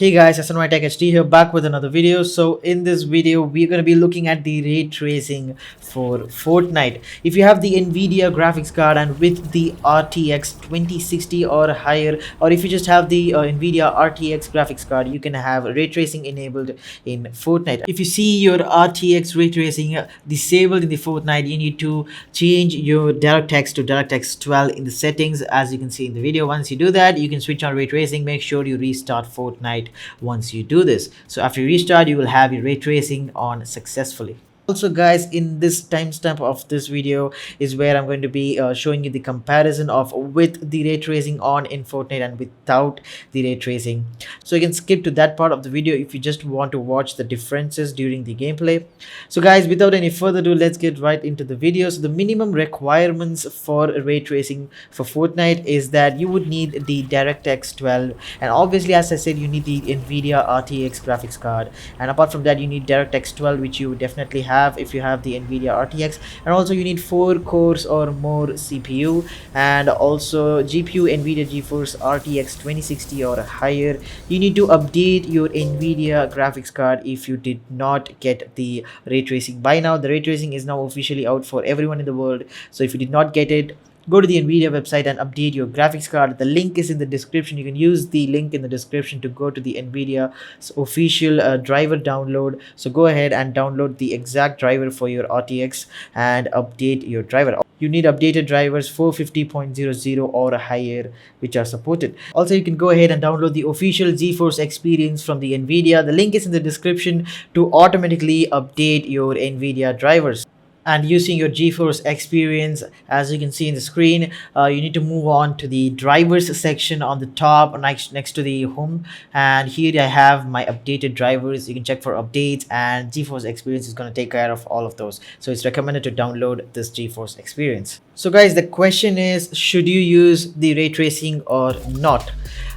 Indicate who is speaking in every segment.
Speaker 1: Hey guys, Untitled HD here, back with another video. So in this video, we're going to be looking at the ray tracing for Fortnite. If you have the Nvidia graphics card and with the RTX 2060 or higher, or if you just have the Nvidia RTX graphics card, you can have ray tracing enabled in Fortnite. If you see your RTX ray tracing disabled in the Fortnite, you need to change your DirectX to DirectX 12 in the settings, as you can see in the video. Once you do that, you can switch on ray tracing. Make sure you restart Fortnite once you do this. So after you restart, you will have your ray tracing on successfully. Also guys, in this timestamp of this video is where I'm going to be showing you the comparison of with the ray tracing on in Fortnite and without the ray tracing. So you can skip to that part of the video if you just want to watch the differences during the gameplay. So guys, without any further ado, let's get right into the video. So the minimum requirements for ray tracing for Fortnite is that you would need the DirectX 12, and obviously, as I said, you need the Nvidia RTX graphics card, and apart from that, you need DirectX 12, which you definitely have if you have the Nvidia RTX, and also you need 4 cores or more CPU, and also GPU Nvidia GeForce RTX 2060 or higher. You need to update your Nvidia graphics card if you did not get the ray tracing by now. The ray tracing is now officially out for everyone in the world, so if you did not get it, go to the Nvidia website and update your graphics card. The link is in the description. You can use the link in the description to go to the Nvidia's official driver download. So go ahead and download the exact driver for your RTX and update your driver. You need updated drivers 450.00 or higher, which are supported. Also, you can go ahead and download the official GeForce experience from the Nvidia. The link is in the description to automatically update your Nvidia drivers. And using your GeForce experience, as you can see in the screen, you need to move on to the drivers section on the top next to the home, and here I have my updated drivers. You can check for updates, and GeForce experience is going to take care of all of those, so it's recommended to download this GeForce experience. So guys, the question is, should you use the ray tracing or not?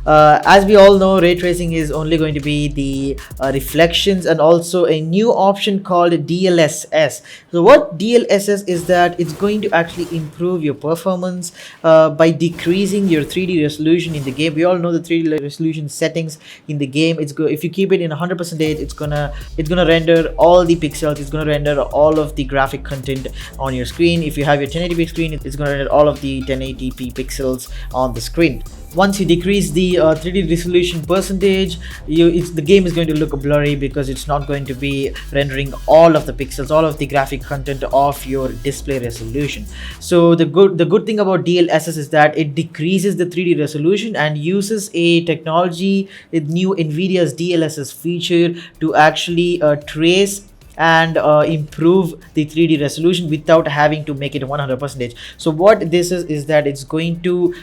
Speaker 1: As we all know, ray tracing is only going to be the reflections, and also a new option called DLSS. So what DLSS is that it's going to actually improve your performance by decreasing your 3D resolution in the game. We all know the 3D resolution settings in the game. If you keep it in 100%, it's gonna render all the pixels. It's gonna render all of the graphic content on your screen. If you have your 1080p screen, it's gonna render all of the 1080p pixels on the screen. Once you decrease the 3D resolution percentage, the game is going to look blurry because it's not going to be rendering all of the pixels, all of the graphic content of your display resolution. So the good thing about DLSS is that it decreases the 3D resolution and uses a technology, a new Nvidia's DLSS feature, to actually trace and improve the 3D resolution without having to make it 100%. So what this is that it's going to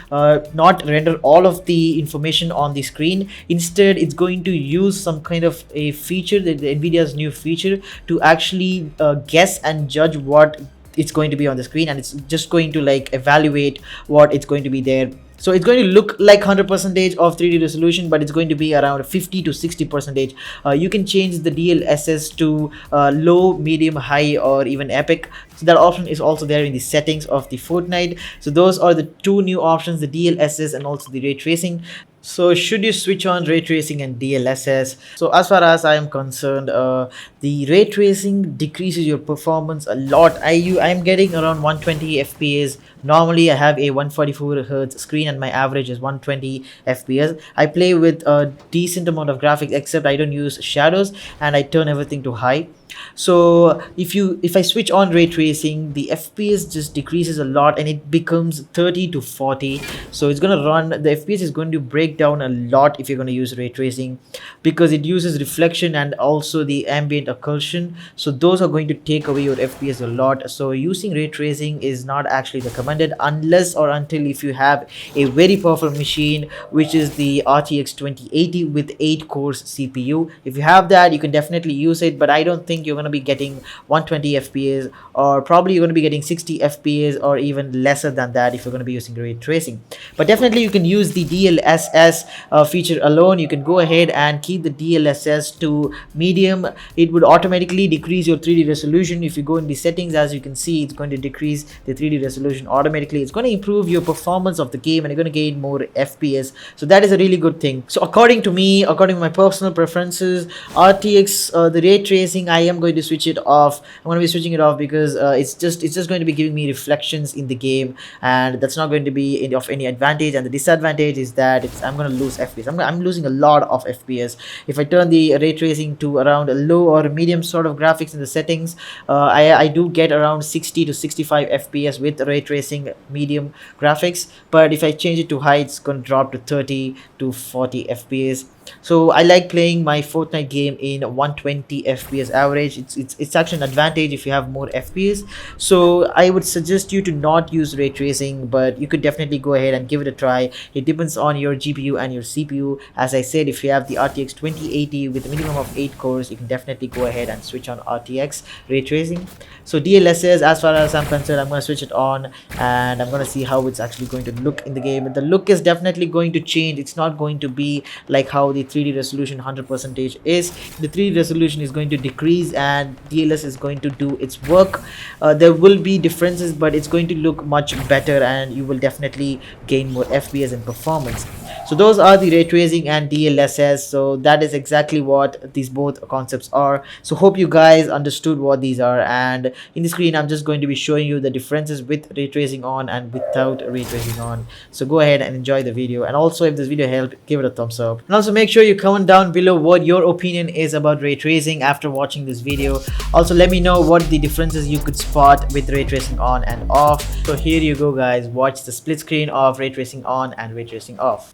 Speaker 1: not render all of the information on the screen. Instead, it's going to use some kind of a feature, the Nvidia's new feature, to actually guess and judge what it's going to be on the screen, and it's just going to like evaluate what it's going to be there. So it's going to look like 100% of 3D resolution, but it's going to be around 50 to 60%. You can change the DLSS to low, medium, high, or even epic. So that option is also there in the settings of the Fortnite. So those are the two new options, the DLSS and also the ray tracing. So should you switch on ray tracing and DLSS? So as far as I am concerned, the ray tracing decreases your performance a lot. I am getting around 120 FPS. Normally I have a 144 Hz screen and my average is 120 FPS. I play with a decent amount of graphics, except I don't use shadows and I turn everything to high. So if I switch on ray tracing, the FPS just decreases a lot and it becomes 30 to 40. So it's going to run, the FPS is going to break down a lot if you're going to use ray tracing, because it uses reflection and also the ambient occlusion. So those are going to take away your FPS a lot. So using ray tracing is not actually recommended unless or until if you have a very powerful machine, which is the RTX 2080 with 8 cores CPU. If you have that, you can definitely use it, but I don't think think you're going to be getting 120 fps, or probably you're going to be getting 60 fps or even lesser than that if you're going to be using ray tracing. But definitely you can use the DLSS feature alone. You can go ahead and keep the DLSS to medium. It would automatically decrease your 3D resolution. If you go in the settings, as you can see, it's going to decrease the 3D resolution automatically. It's going to improve your performance of the game and you're going to gain more FPS. So that is a really good thing. So according to me, according to my personal preferences, RTX, the ray tracing, I am going to switch it off. I'm going to be switching it off because it's just going to be giving me reflections in the game, and that's not going to be of any advantage. And the disadvantage is that I'm going to lose FPS. I'm losing a lot of FPS. If I turn the ray tracing to around a low or medium sort of graphics in the settings, I do get around 60 to 65 FPS with ray tracing medium graphics. But if I change it to high, it's going to drop to 30 to 40 FPS. So I like playing my Fortnite game in 120 FPS average. It's actually an advantage if you have more FPS. So I would suggest you to not use ray tracing, but you could definitely go ahead and give it a try. It depends on your GPU and your CPU. As I said, if you have the RTX 2080 with a minimum of 8 cores, you can definitely go ahead and switch on RTX ray tracing. So DLSS, as far as I'm concerned, I'm going to switch it on and I'm going to see how it's actually going to look in the game. The look is definitely going to change. It's not going to be like how the 3D resolution 100% is. The 3D resolution is going to decrease and DLSS is going to do its work. There will be differences, but it's going to look much better and you will definitely gain more FPS and performance. So those are the ray tracing and DLSS. So that is exactly what these both concepts are. So hope you guys understood what these are, and in the screen I'm just going to be showing you the differences with ray tracing on and without ray tracing on. So go ahead and enjoy the video, and also if this video helped, give it a thumbs up, and also make sure you comment down below what your opinion is about ray tracing after watching this video. Also let me know what the differences you could spot with ray tracing on and off. So here you go guys, watch the split screen of ray tracing on and ray tracing off.